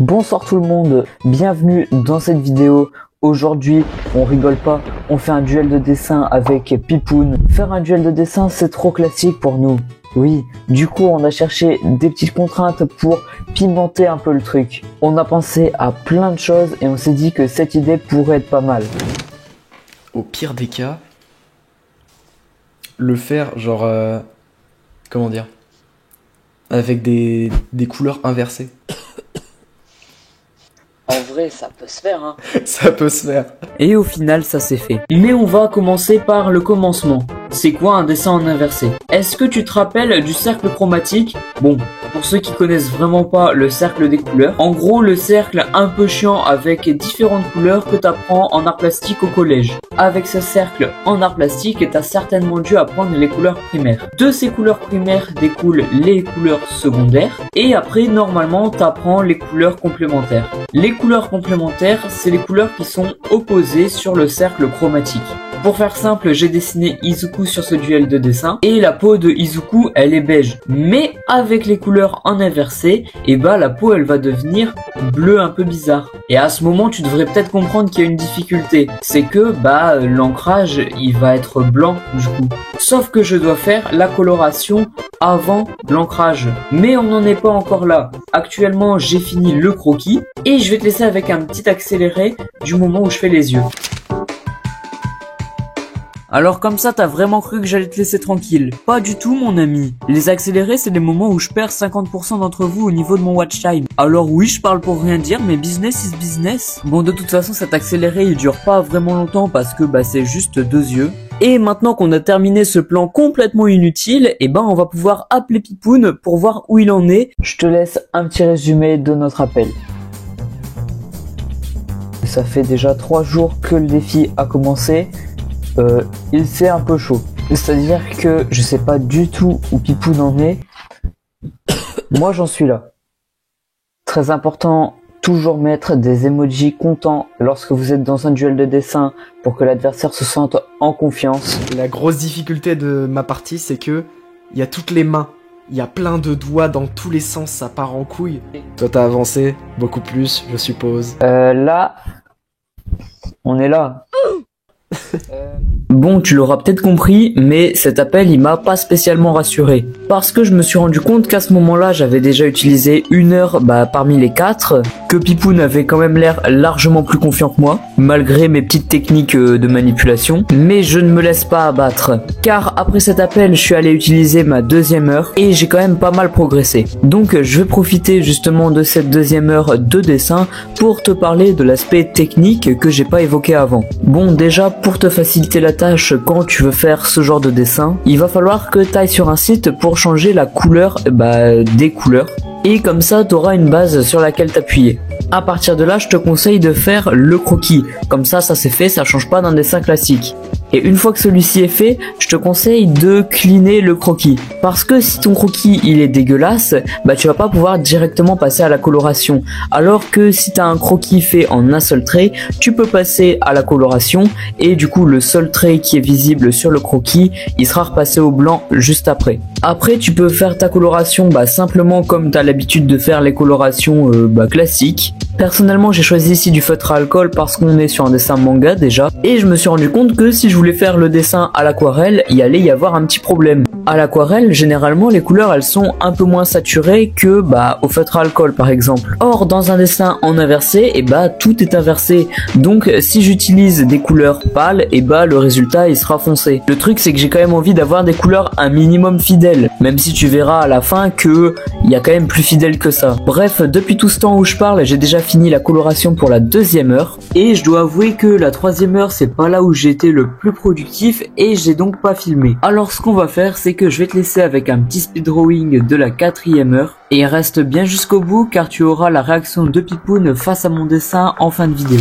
Bonsoir tout le monde, bienvenue dans cette vidéo. Aujourd'hui, on rigole pas, on fait un duel de dessin avec Pipoun. Faire un duel de dessin, c'est trop classique pour nous. Oui, du coup, on a cherché des petites contraintes pour pimenter un peu le truc. On a pensé à plein de choses et on s'est dit que cette idée pourrait être pas mal. Au pire des cas, le faire genre, comment dire, avec des couleurs inversées. En vrai, ça peut se faire, hein. Ça peut se faire. Et au final, ça s'est fait. Mais on va commencer par le commencement. C'est quoi un dessin en inversé? Est-ce que tu te rappelles du cercle chromatique? Bon, pour ceux qui connaissent vraiment pas le cercle des couleurs, en gros le cercle un peu chiant avec différentes couleurs que t'apprends en art plastique au collège. Avec ce cercle en art plastique, t'as certainement dû apprendre les couleurs primaires. De ces couleurs primaires découlent les couleurs secondaires et après normalement t'apprends les couleurs complémentaires. Les couleurs complémentaires, c'est les couleurs qui sont opposées sur le cercle chromatique. Pour faire simple, j'ai dessiné Izuku sur ce duel de dessin et la peau de Izuku, elle est beige. Mais avec les couleurs en inversé, et bah la peau elle va devenir bleue un peu bizarre. Et à ce moment, tu devrais peut-être comprendre qu'il y a une difficulté. C'est que bah l'ancrage, il va être blanc du coup. Sauf que je dois faire la coloration avant l'ancrage. Mais on n'en est pas encore là. Actuellement, j'ai fini le croquis et je vais te laisser avec un petit accéléré du moment où je fais les yeux. Alors comme ça, t'as vraiment cru que j'allais te laisser tranquille? Pas du tout, mon ami. Les accélérés, c'est les moments où je perds 50% d'entre vous au niveau de mon watch time. Alors oui, je parle pour rien dire, mais business is business. Bon, de toute façon, cet accéléré, il dure pas vraiment longtemps parce que bah c'est juste 2 yeux. Et maintenant qu'on a terminé ce plan complètement inutile, et ben on va pouvoir appeler Pipoun pour voir où il en est. Je te laisse un petit résumé de notre appel. Ça fait déjà 3 jours que le défi a commencé. Il fait un peu chaud. C'est-à-dire que je sais pas du tout où Pipoun en est. Moi j'en suis là. Très important, toujours mettre des emojis contents lorsque vous êtes dans un duel de dessin pour que l'adversaire se sente en confiance. La grosse difficulté de ma partie, c'est que il y a toutes les mains. Il y a plein de doigts dans tous les sens, ça part en couille. Toi t'as avancé beaucoup plus, je suppose. Là, on est là. Bon, tu l'auras peut-être compris, mais cet appel il m'a pas spécialement rassuré. Parce que je me suis rendu compte qu'à ce moment-là, j'avais déjà utilisé 1 heure parmi les 4, que Pipoun avait quand même l'air largement plus confiant que moi, malgré mes petites techniques de manipulation. Mais je ne me laisse pas abattre, car après cet appel, je suis allé utiliser ma 2e heure et j'ai quand même pas mal progressé. Donc je vais profiter justement de cette 2e heure de dessin pour te parler de l'aspect technique que j'ai pas évoqué avant. Bon, déjà pour te faciliter la tâche quand tu veux faire ce genre de dessin, il va falloir que tu ailles sur un site pour changer la couleur des couleurs. Et comme ça, tu auras une base sur laquelle t'appuyer. À partir de là, je te conseille de faire le croquis. Comme ça c'est fait, ça change pas d'un dessin classique. Et une fois que celui-ci est fait, je te conseille de cleaner le croquis. Parce que si ton croquis il est dégueulasse, tu vas pas pouvoir directement passer à la coloration. Alors que si tu as un croquis fait en un seul trait, tu peux passer à la coloration et du coup le seul trait qui est visible sur le croquis, il sera repassé au blanc juste après. Après tu peux faire ta coloration simplement comme tu as l'habitude de faire les colorations classiques. Personnellement j'ai choisi ici du feutre à alcool parce qu'on est sur un dessin manga déjà. Et je me suis rendu compte que si je voulais faire le dessin à l'aquarelle, il allait y avoir un petit problème. À l'aquarelle, généralement les couleurs elles sont un peu moins saturées que au feutre à alcool par exemple. Or dans un dessin en inversé, tout est inversé. Donc si j'utilise des couleurs pâles, le résultat il sera foncé. Le truc c'est que j'ai quand même envie d'avoir des couleurs un minimum fidèles. Même si tu verras à la fin que il y a quand même plus fidèle que ça. Bref, depuis tout ce temps où je parle, j'ai déjà fini la coloration pour la 2e heure. Et je dois avouer que la 3e heure c'est pas là où j'ai été le plus productif et j'ai donc pas filmé. Alors ce qu'on va faire c'est que je vais te laisser avec un petit speed drawing de la 4e heure. Et reste bien jusqu'au bout car tu auras la réaction de Pipoun face à mon dessin en fin de vidéo.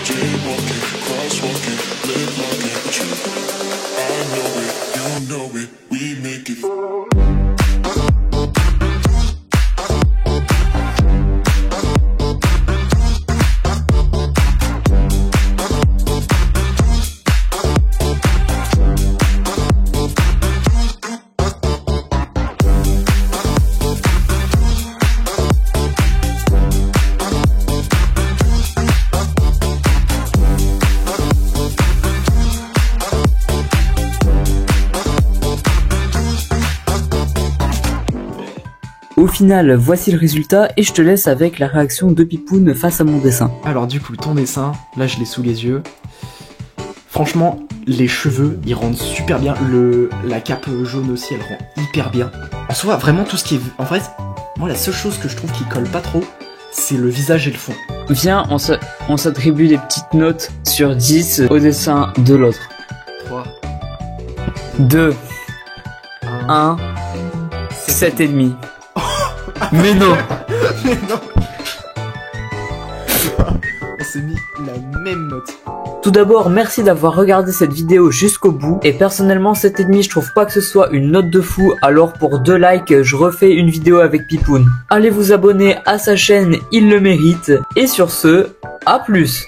Jaywalking, crosswalking, live like it, but you know it, we make it. Au final, voici le résultat et je te laisse avec la réaction de Pipoun face à mon dessin. Alors du coup, ton dessin, là je l'ai sous les yeux. Franchement, les cheveux, ils rendent super bien. La cape jaune aussi, elle rend hyper bien. En soi, vraiment tout ce qui est... En fait, moi la seule chose que je trouve qui colle pas trop, c'est le visage et le fond. Viens, on s'attribue des petites notes sur 10 au dessin de l'autre. 3, 2, 1, 1, 7,5. Mais non. Mais non. On s'est mis la même note. Tout d'abord, merci d'avoir regardé cette vidéo jusqu'au bout. Et personnellement, 7,5, je trouve pas que ce soit une note de fou. Alors pour 2 likes, je refais une vidéo avec Pipoun. Allez vous abonner à sa chaîne, il le mérite. Et sur ce, à plus.